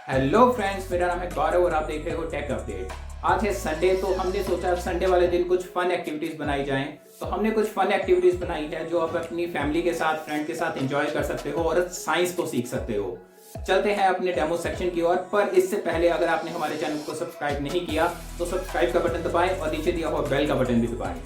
Hello friends, मेरा नाम है गौरव और आप देख रहे हो टेक अपडेट। आज है संडे, तो हमने सोचा संडे वाले दिन कुछ फन एक्टिविटीज बनाई जाएं। तो हमने कुछ फन एक्टिविटीज बनाई है जो आप अपनी फैमिली के साथ, फ्रेंड के साथ एंजॉय कर सकते हो और साइंस को सीख सकते हो। चलते हैं अपने डेमो सेक्शन की ओर, पर इससे पहले अगर आपने हमारे चैनल को सब्सक्राइब नहीं किया तो सब्सक्राइब का बटन दबाएं और नीचे दिया हुआ बेल का बटन भी दबाएं।